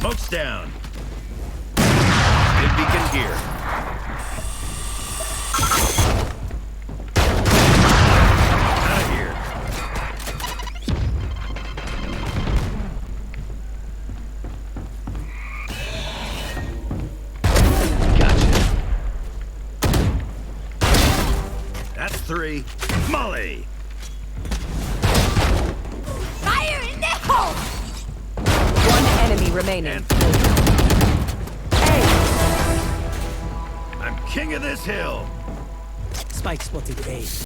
Smoke's down. Spin beacon here. Out of here. Gotcha. That's 3. Molly! Fire in the hole! One enemy remaining. And Hey, I'm king of this hill. Spike spotted A.